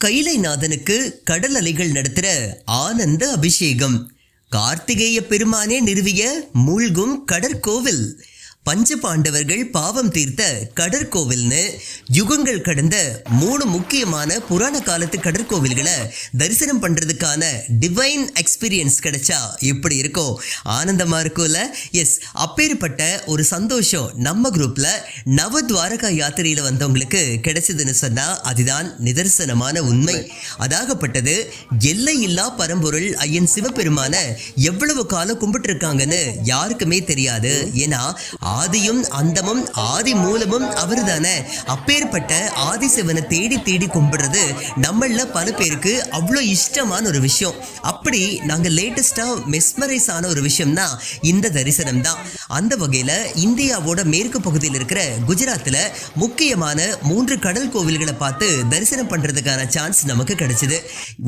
கைலைநாதனுக்கு கடல் அலைகள் நடத்துற ஆனந்த அபிஷேகம். கார்த்திகேய பெருமானே நிறுவிய மூழ்கும் கடற்கோவில். பஞ்ச பாண்டவர்கள் பாவம் தீர்த்த கடற்கோவில்னு யுகங்கள் கடந்த 3 முக்கியமான புராண காலத்து கடற்கோவில்களை தரிசனம் பண்றதுக்கான டிவைன் எக்ஸ்பீரியன்ஸ் கிடைச்சா எப்படி இருக்கும்? ஆனந்தமா இருக்கும்ல? எஸ், அப்பேற்பட்ட ஒரு சந்தோஷம் நம்ம குரூப்ல நவத்வாரகா யாத்திரையில வந்தவங்களுக்கு கிடைச்சதுன்னு சொன்னா அதுதான் நிதர்சனமான உண்மை. அதாகப்பட்டது எல்லை இல்லா பரம்பொருள் ஐயன் சிவபெருமான எவ்வளவு காலம் கும்பிட்டு இருக்காங்கன்னு யாருக்குமே தெரியாது. ஏன்னா ஆதியும் அந்தமும் ஆதி மூலமும் அவர் தானே. அப்பேற்பட்ட ஆதிசிவனை தேடி தேடி கும்பிடுறது நம்மள பல பேருக்கு அவ்வளோ இஷ்டமான ஒரு விஷயம். அப்படி நாங்கள் லேட்டஸ்டா மெஸ்மரைஸ் ஆன ஒரு விஷயம்னா இந்த தரிசனம் தான். அந்த வகையில் இந்தியாவோட மேற்கு பகுதியில் இருக்கிற குஜராத்தில் முக்கியமான 3 கடல் கோவில்களை பார்த்து தரிசனம் பண்றதுக்கான சான்ஸ் நமக்கு கிடைச்சது.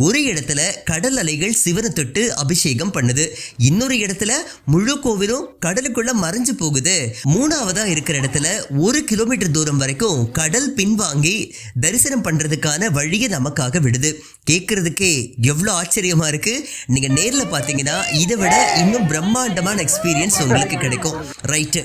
ஒரு இடத்துல கடல் அலைகள் சிவனை தொட்டு அபிஷேகம் பண்ணுது, இன்னொரு இடத்துல முழு கோவிலும் கடலுக்குள்ள மறைஞ்சு போகுது, 3ஆவதா இருக்கிற இடத்துல 1 கிலோமீட்டர் தூரம் வரைக்கும் கடல் பின்வாங்கி தரிசனம் பண்றதுக்கான வழியை நமக்காக விடுது. கேட்கறதுக்கே எவ்வளோ ஆச்சரியமா இருக்கு. நீங்க நேர்ல பாத்தீங்கன்னா இதை விட இன்னும் பிரம்மாண்டமான எக்ஸ்பீரியன்ஸ் உங்களுக்கு கிடைக்கும். ரைட்டு,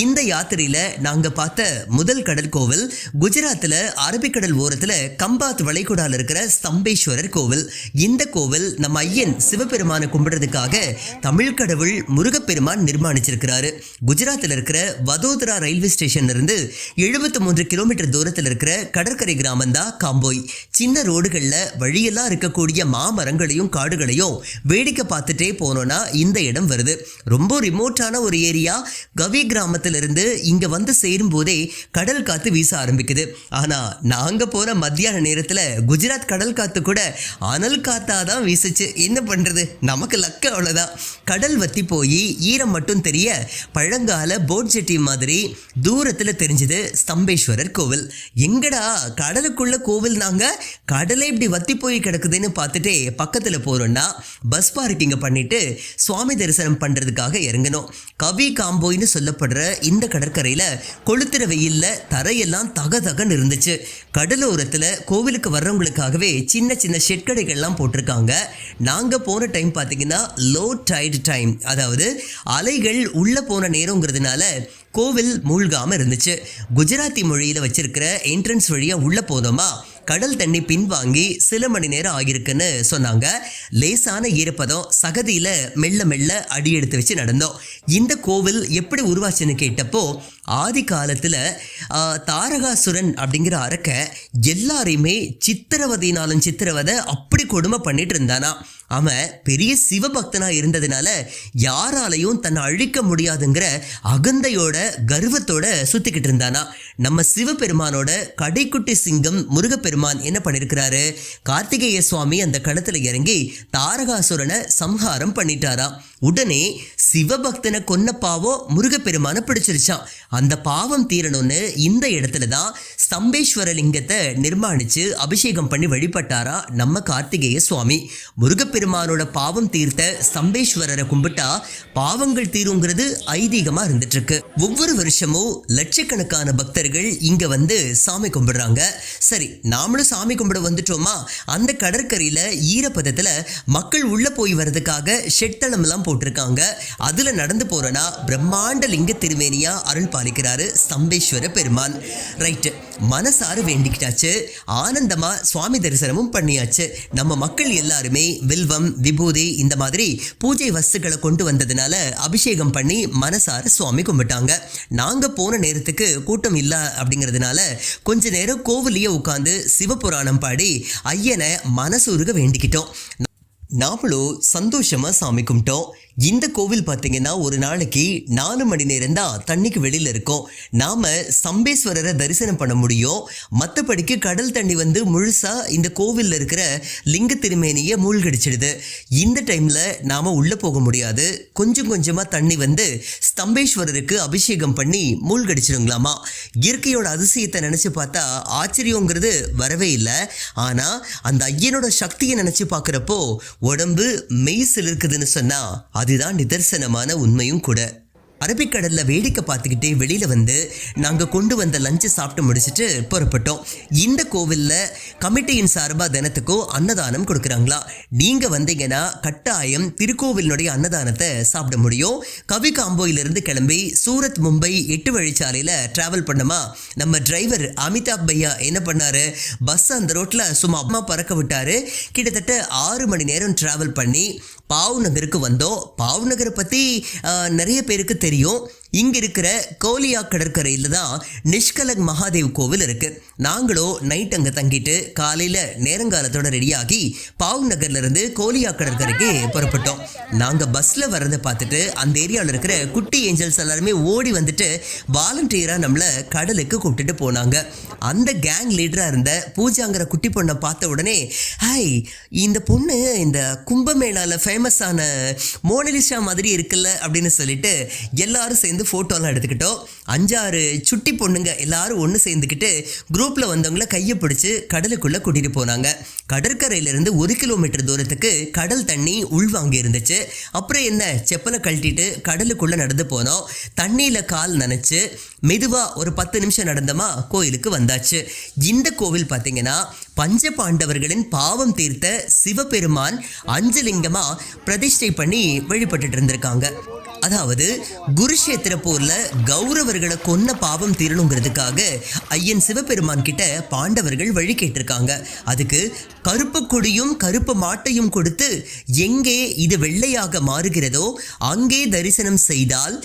இந்த யாத்திரையில நாங்க பார்த்த முதல் கடல் கோவில் குஜராத்தில் அரபிக்கடல் ஓரத்துல கம்பாத் வளைகுடால இருக்கிற ஸ்தம்பேஸ்வரர் கோவில். இந்த கோவில் நம்ம ஐயன் சிவபெருமானை கும்பிடுறதுக்காக தமிழ் கடவுள் முருகப்பெருமான் நிர்மாணிச்சிருக்கிறாரு. குஜராத்தில் இருக்கிற வதோதரா ரயில்வே ஸ்டேஷன்ல இருந்து 73 கிலோமீட்டர் தூரத்தில் இருக்கிற கடற்கரை கிராமம் தான் காம்போய். சின்ன ரோடுகள்ல வழியெல்லாம் இருக்கக்கூடிய மாமரங்களையும் காடுகளையும் வேடிக்கை பார்த்துட்டே போனோம்னா இந்த இடம் வருது. ரொம்ப ரிமோட்டான ஒரு ஏரியா. கவி கிராமத்திலிருந்து இங்க வந்து சேரும் போதே கடல் காத்து வீச ஆரம்பிக்குது. ஆனா நாங்க போற மத்தியான நேரத்துல குஜராத் கடல் காத்து கூட அனல் காத்தாதான் வீசுச்சு. என்ன பண்றது, நமக்கு லக்க அவ்வளவுதான். கடல் வத்தி போய் ஈரம் மட்டும் தெரிய பழங்கால போட் ஜெட்டி மாதிரி தூரத்துல தெரிஞ்சது ஸ்தம்பேஸ்வரர் கோவில். எங்கடா கடலுக்குள்ள கோவில், நாங்க கடலை இப்படி வத்தி போய் கிடக்குதுன்னு பார்த்துட்டே பக்கத்துல போறோம்னா பஸ் பார்க்கிங் பண்ணிட்டு சுவாமி தரிசனம் பண்றதுக்காக இறங்கணும். கவி காம்போய்னு சொல்லப்படுற இந்த கடற்கரையில கொளுத்துற வெயில்ல தரையெல்லாம் தகதகன்னு இருந்துச்சு. கடலோரத்துல கோவிலுக்கு வர்றவங்களுக்காகவே சின்ன சின்ன ஷெட் கடைகள்லாம் போட்டிருக்காங்க. நாங்க போன டைம் பார்த்தீங்கன்னா லோ டைட் டைம், அதாவது அலைகள் உள்ள போன நேரங்கிறதுனால கோவில் மூழ்காம இருந்துச்சு. குஜராத்தி மொழியில வச்சிருக்கிற என்ட்ரன்ஸ் வழியா உள்ள போனோமா கடல் தண்ணி பின்வாங்கி சில மணி நேரம் ஆகிருக்குன்னு சொன்னாங்க. லேசான ஈரப்பதம், சகதியில மெல்ல மெல்ல அடி எடுத்து வச்சு நடந்தோம். இந்த கோவில் எப்படி உருவாச்சுன்னு கேட்டப்போ ஆதி காலத்துல தாரகாசுரன் அப்படிங்கிற அரக்க எல்லாரையுமே சித்திரவதைனாலும் சித்திரவதை அப்படி கொடுமை பண்ணிட்டு இருந்தானா. அவன் பெரிய சிவபக்தனா இருந்ததுனால யாராலையும் தன்னை அழிக்க முடியாதுங்கிற அகந்தையோட கர்வத்தோட சுத்திக்கிட்டு இருந்தானா. நம்ம சிவபெருமானோட கடைக்குட்டி சிங்கம் முருகப்பெருமான் என்ன பண்ணிருக்கிறாரு, கார்த்திகேய சுவாமி அந்த களத்துல இறங்கி தாரகாசுரனை சம்ஹாரம் பண்ணிட்டாராம். உடனே சிவபக்தனை கொன்ன பாவம் முருகப்பெருமான பிடிச்சிருச்சான். அந்த பாவம் தீரணும்னு இந்த இடத்துல தான் ஸ்தம்பேஸ்வர லிங்கத்தை நிர்மாணிச்சு அபிஷேகம் பண்ணி வழிபட்டாரா நம்ம கார்த்திகேய சுவாமி. முருகப்பெருமானோட பாவம் தீர்த்த ஸ்தம்பேஸ்வரரை கும்பிட்டா பாவங்கள் தீருங்கிறது ஐதீகமா இருந்துட்டு இருக்கு. ஒவ்வொரு வருஷமும் லட்சக்கணக்கான பக்தர்கள் இங்க வந்து சாமி கும்பிடுறாங்க. சரி, நாமளும் சாமி கும்பிட வந்துட்டோமா, அந்த கடற்கரையில ஈரப்பதத்துல மக்கள் உள்ள போய் வர்றதுக்காக ஷெட்தளம் எல்லாம் போட்டிருக்காங்க. அதுல நடந்து போறனா பிரம்மாண்ட லிங்க திருமேனியா அருள் பாலிக்கிறாரு ஸ்தம்பேஸ்வர பெருமான். ரைட்டு, மனசார வேண்டிக்கிட்டாச்சு, ஆனந்தமா சுவாமி தரிசனமும் பண்ணியாச்சு. நம்ம மக்கள் எல்லாருமே வில்வம், விபூதி இந்த மாதிரி பூஜை வஸ்துக்களை கொண்டு வந்ததுனால அபிஷேகம் பண்ணி மனசார சுவாமி கும்பிட்டாங்க. நாங்க போன நேரத்துக்கு கூட்டம் இல்ல அப்படிங்கிறதுனால கொஞ்ச நேரம் கோவிலையே உட்காந்து சிவபுராணம் பாடி ஐயனை மனசுருக வேண்டிக்கிட்டோம். நாமளும் சந்தோஷமா சாமி கும்பிட்டோம். இந்த கோவில் பார்த்தீங்கன்னா ஒரு நாளைக்கு 4 மணி நேரம் தான் தண்ணிக்கு வெளியில் இருக்கும். நாம ஸ்தம்பேஸ்வரரை தரிசனம் பண்ண முடியும். மற்றபடிக்கு கடல் தண்ணி வந்து முழுசா இந்த கோவிலில் இருக்கிற லிங்க திருமேனியை மூழ்கடிச்சிடுது. இந்த டைம்ல நாம உள்ள போக முடியாது. கொஞ்சம் கொஞ்சமா தண்ணி வந்து ஸ்தம்பேஸ்வரருக்கு அபிஷேகம் பண்ணி மூழ்கடிச்சிடுங்களாமா. இயற்கையோட அதிசயத்தை நினைச்சு பார்த்தா ஆச்சரியங்கிறது வரவே இல்லை. ஆனா அந்த ஐயனோட சக்தியை நினைச்சு பார்க்குறப்போ உடம்பு மெய்சில் இருக்குதுன்னு சொன்னா அதுதான் நிதர்சனமான உண்மையும் கூட. அரபிக்கடல்ல வேடிக்கை பார்த்துக்கிட்டே வெளியில வந்து நாங்க கொண்டு வந்த லஞ்சை சாப்பிட்டு முடிச்சுட்டு புறப்பட்டோம். இந்த கோவில்ல கமிட்டியின் சார்பா தினத்துக்கும் அன்னதானம் கொடுக்குறாங்களா. நீங்க வந்தீங்கன்னா கட்டாயம் திருக்கோவிலுடைய அன்னதானத்தை சாப்பிட முடியும். கவி காம்போயிலிருந்து கிளம்பி சூரத் மும்பை 8 வழிச்சாலையில டிராவல் பண்ணமா நம்ம டிரைவர் அமிதாப் பையா என்ன பண்ணாரு, பஸ் அந்த ரோட்ல சும்மா அம்மா பறக்க விட்டாரு. கிட்டத்தட்ட 6 மணி நேரம் டிராவல் பண்ணி பாவ் நகருக்கு வந்தோம். பாவ் நகரை பற்றி நிறைய பேருக்கு தெரியும். இங்கே இருக்கிற கோலியா கடற்கரையில் தான் நிஷ்கலங் மகாதேவ் கோவில் இருக்குது. நாங்களும் நைட் அங்கே தங்கிட்டு காலையில் நேரங்காலத்தோட ரெடியாகி பாவ் நகர்லேருந்து கோலியா கடற்கரைக்கு புறப்பட்டோம். நாங்கள் பஸ்ஸில் வர்றதை பார்த்துட்டு அந்த ஏரியாவில் இருக்கிற குட்டி ஏஞ்சல்ஸ் எல்லாருமே ஓடி வந்துட்டு வாலண்டியராக நம்மளை கடலுக்கு கூப்பிட்டுட்டு போனாங்க. அந்த கேங் லீடராக இருந்த பூஜாங்கிற குட்டி பொண்ணை பார்த்த உடனே, ஹாய், இந்த பொண்ணு இந்த கும்பமேளாவில் ஃபேமஸான மோனலிசா மாதிரி இருக்குல்ல அப்படின்னு சொல்லிட்டு எல்லாரும் சேர்ந்து ஃபோட்டோலாம் எடுத்துக்கிட்டோம். 5-6 சுட்டி பொண்ணுங்க எல்லாரும் ஒன்று சேர்ந்துக்கிட்டு குரூப்பில் வந்தவங்கள கையை பிடிச்சி கடலுக்குள்ளே கூட்டிகிட்டு போனாங்க. கடற்கரையிலேருந்து 1 கிலோமீட்டர் தூரத்துக்கு கடல் தண்ணி உள்வாங்கி இருந்துச்சு. அப்புறம் என்ன, செப்பலை கழட்டிட்டு கடலுக்குள்ளே நடந்து போனோம். தண்ணியில் கால் நனைச்சு மெதுவாக ஒரு 10 நிமிஷம் நடந்தமா கோயிலுக்கு வந்தாச்சு. இந்த கோவில் பார்த்தீங்கன்னா பஞ்ச பாண்டவர்களின் பாவம் தீர்த்த சிவபெருமான் 5 லிங்கமா பிரதிஷ்டை பண்ணி வழிபட்டுட்டு இருந்திருக்காங்க. அதாவது குருஷேத்திர போர்ல கௌரவர்களை கொன்ன பாவம் தீரணுங்கிறதுக்காக ஐயன் சிவபெருமான் கிட்ட பாண்டவர்கள் வழி கேட்டிருக்காங்க. அதுக்கு கருப்பு கொடியும் கருப்பு மாட்டையும் கொடுத்து எங்கே இது வெள்ளையாக மாறுகிறதோ அங்கே தரிசனம் செய்தால்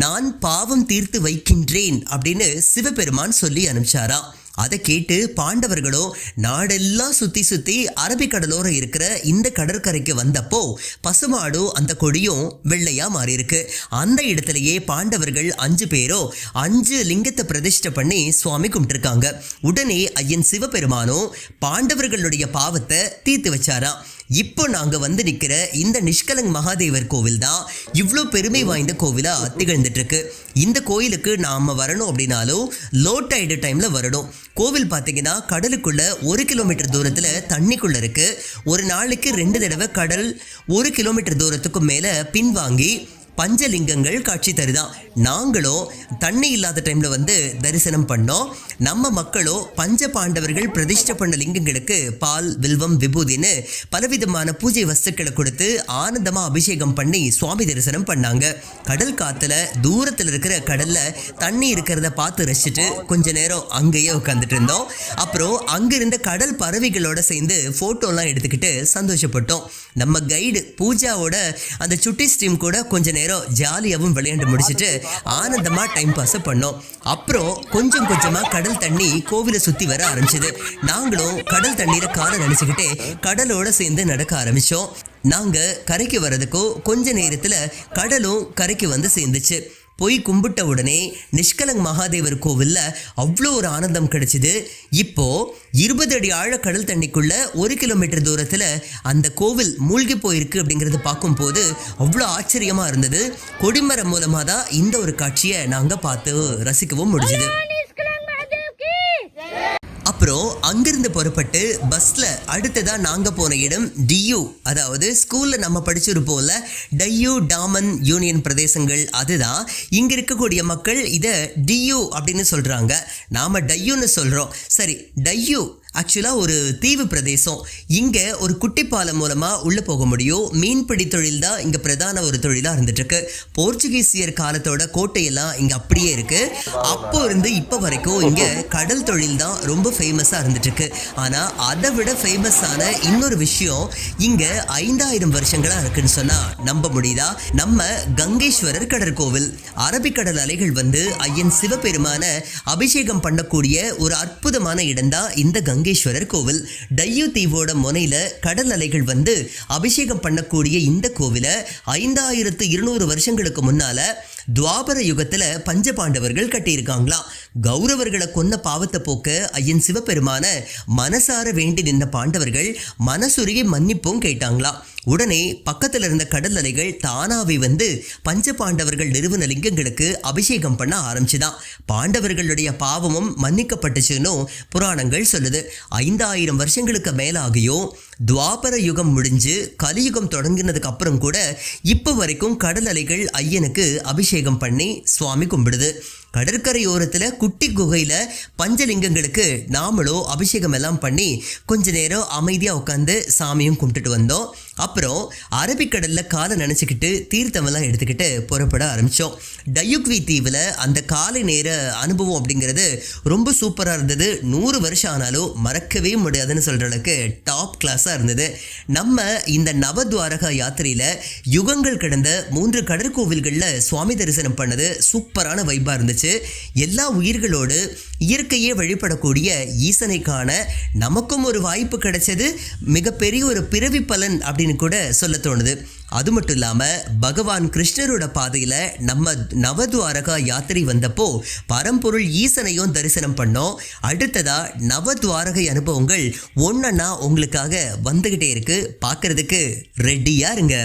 நான் பாவம் தீர்த்து வைக்கின்றேன் அப்படின்னு சிவபெருமான் சொல்லி அனுப்பிச்சாரா. அதை கேட்டு பாண்டவர்களோ நாடெல்லாம் சுற்றி அரபிக்கடலோரம் இருக்கிற இந்த கடற்கரைக்கு வந்தப்போ பசுமாடோ அந்த கொடியும் வெள்ளையா மாறி இருக்கு. அந்த இடத்துலயே பாண்டவர்கள் 5 பேரோ 5 லிங்கத்தை பிரதிஷ்டை பண்ணி சுவாமி கும்பிட்டுருக்காங்க. உடனே ஐயன் சிவபெருமானோ பாண்டவர்களுடைய பாவத்தை தீர்த்து வச்சாராம். இப்போ நாங்கள் வந்து நிற்கிற இந்த நிஷ்கலங் மகாதேவர் கோவில் தான் இவ்வளோ பெருமை வாய்ந்த கோவிலாக திகழ்ந்துட்டு இருக்கு. இந்த கோயிலுக்கு நாம் வரணும் அப்படின்னாலும் லோ டைடு டைமில் வரணும். கோவில் பார்த்தீங்கன்னா கடலுக்குள்ள 1 கிலோமீட்டர் தூரத்தில் தண்ணிக்குள்ளே இருக்குது. ஒரு நாளைக்கு 2 தடவை கடல் 1 கிலோமீட்டர் தூரத்துக்கும் மேலே பின்வாங்கி பஞ்சலிங்கங்கள் காட்சி தருதான். நாங்களும் தண்ணி இல்லாத டைமில் வந்து தரிசனம் பண்ணோம். நம்ம மக்களோ பஞ்ச பாண்டவர்கள் பிரதிஷ்டை பண்ண லிங்கங்களுக்கு பால், வில்வம், விபூதின்னு பலவிதமான பூஜை வஸ்துக்களை கொடுத்து ஆனந்தமாக அபிஷேகம் பண்ணி சுவாமி தரிசனம் பண்ணாங்க. கடல் காற்றுல தூரத்தில் இருக்கிற கடலில் தண்ணி இருக்கிறத பார்த்து ரசிச்சுட்டு கொஞ்ச நேரம் அங்கேயே உட்காந்துட்டு இருந்தோம். அப்புறம் அங்கிருந்த கடல் பறவைகளோட சேர்ந்து ஃபோட்டோலாம் எடுத்துக்கிட்டு சந்தோஷப்பட்டோம். நம்ம கைடு பூஜாவோட அந்த சுட்டி ஸ்ட்ரீம் கூட கொஞ்ச நேரம் ஜாலியாகவும் விளையாண்டு முடிச்சுட்டு ஆனந்தமா டைம் பாஸ் பண்ணோம். அப்புறம் கொஞ்சம் கொஞ்சமா கடல் தண்ணி கோவிலை சுத்தி வர ஆரம்பிச்சது. நாங்களும் கடல் தண்ணீரை காலை நினைச்சுக்கிட்டே கடலோட சேர்ந்து நடக்க ஆரம்பிச்சோம். நாங்க கரைக்கு வர்றதுக்கோ கொஞ்ச நேரத்துல கடலும் கரைக்கு வந்து சேர்ந்துச்சு. போய் கும்பிட்ட உடனே நிஷ்கலங் மகாதேவர் கோவில்ல அவ்வளோ ஒரு ஆனந்தம் கிடைச்சிது. இப்போ 20 அடி ஆழ கடல் தண்ணிக்குள்ள 1 கிலோமீட்டர் தூரத்தில் அந்த கோவில் மூழ்கி போயிருக்கு அப்படிங்கிறது பார்க்கும்போது அவ்வளோ ஆச்சரியமா இருந்தது. கொடிமரம் மூலமாக தான் இந்த ஒரு காட்சியை நாங்கள் பார்த்து ரசிக்கவும் முடிஞ்சுது. அப்புறம் அங்கிருந்து புறப்பட்டு பஸ்ல அடுத்ததா நாங்க போன இடம் டியூ, அதாவது ஸ்கூல்ல நம்ம படிச்சிருப்போம்ல டையூ டாமன் யூனியன் பிரதேசங்கள். அதுதான் இங்க இருக்கக்கூடிய மக்கள் இதை டியூ அப்படின்னு சொல்றாங்க, நாம டையூன்னு சொல்றோம். சரி, டையூ ஆக்சுவலாக ஒரு தீவு பிரதேசம். இங்கே ஒரு குட்டிப்பாலம் மூலமாக உள்ளே போக முடியும். மீன்பிடி தொழில் தான் இங்கே பிரதான ஒரு தொழிலாக இருந்துட்டுருக்கு. போர்ச்சுகீசியர் காலத்தோட கோட்டையெல்லாம் இங்கே அப்படியே இருக்குது. அப்போ இருந்து இப்போ வரைக்கும் இங்கே கடல் தொழில் தான் ரொம்ப ஃபேமஸாக இருந்துட்டுருக்கு. ஆனால் அதை விட ஃபேமஸான இன்னொரு விஷயம் இங்கே 5000 வருஷங்களாக இருக்குன்னு சொன்னால் நம்ப முடியுதா? நம்ம கங்கேஸ்வரர் கடற்கோவில். அரபிக்கடல் அலைகள் வந்து ஐயன் சிவபெருமான அபிஷேகம் பண்ணக்கூடிய ஒரு அற்புதமான இடம்தான் இந்த கங்கேஸ்வரர் கோவில். டையூ தீவோட முனையில கடல் அலைகள் வந்து அபிஷேகம் பண்ணக்கூடிய இந்த கோவிலை 5200 வருஷங்களுக்கு முன்னால துவாபர யுகத்துல பஞ்ச பாண்டவர்கள் கட்டியிருக்காங்களாம். கௌரவர்களை கொன்ன பாவத்தை போக்க ஐயன் சிவபெருமான மனசார வேண்டி நின்ற பாண்டவர்கள் மனசுருகி மன்னிப்பும் கேட்டாங்களாம். உடனே பக்கத்தில் இருந்த கடல் அலைகள் தானாவே வந்து பஞ்ச பாண்டவர்கள் நிறுவன லிங்கங்களுக்கு அபிஷேகம் பண்ண ஆரம்பிச்சுதான். பாண்டவர்களுடைய பாவமும் மன்னிக்கப்பட்டுச்சுன்னு புராணங்கள் சொல்லுது. 5000 வருஷங்களுக்கு மேலாகியும் துவாபர யுகம் முடிஞ்சு கலியுகம் தொடங்கினதுக்கு அப்புறம் கூட இப்போ வரைக்கும் கடல் அலைகள் ஐயனுக்கு அபிஷேகம் பண்ணி சுவாமி கும்பிடுது. கடற்கரையோரத்தில் குட்டி குகையில் பஞ்சலிங்கங்களுக்கு நாமளும் அபிஷேகம் எல்லாம் பண்ணி கொஞ்ச நேரம் அமைதியாக உட்காந்து சாமியும் கும்பிட்டுட்டு வந்தோம். அப்புறம் அரபிக்கடலில் காலை நினச்சிக்கிட்டு தீர்த்தமெல்லாம் எடுத்துக்கிட்டு புறப்பட ஆரம்பித்தோம். டயுக்வி தீவில் அந்த காலை நேர அனுபவம் அப்படிங்கிறது ரொம்ப சூப்பராக இருந்தது. 100 வருஷம் ஆனாலும் மறக்கவே முடியாதுன்னு சொல்கிற அளவுக்கு டாப் கிளாஸாக இருந்தது. நம்ம இந்த நவத்வாரகா யாத்திரையில் யுகங்கள் கடந்த 3 கடற்கோவில்களில் சுவாமி தரிசனம் பண்ணது சூப்பரான வைப்பாக இருந்துச்சு. எல்லா உயிர்களோடு இயற்கையே வழிபடக்கூடிய ஈசனை காண நமக்கும் ஒரு வாய்ப்பு கிடைச்சது மிகப்பெரிய ஒரு பிறவி பலன் அப்படின்னு கூட சொல்ல தோணுது. அது மட்டும் இல்லாமல் பகவான் கிருஷ்ணரோட பாதையில் நம்ம நவத்வாரகா யாத்திரை வந்தப்போ பரம்பொருள் ஈசனையும் தரிசனம் பண்ணோம். அடுத்ததா நவத்வாரகை அனுபவங்கள் ஒன்றா உங்களுக்காக வந்துகிட்டே இருக்கு. பார்க்கறதுக்கு ரெடியா இருங்க.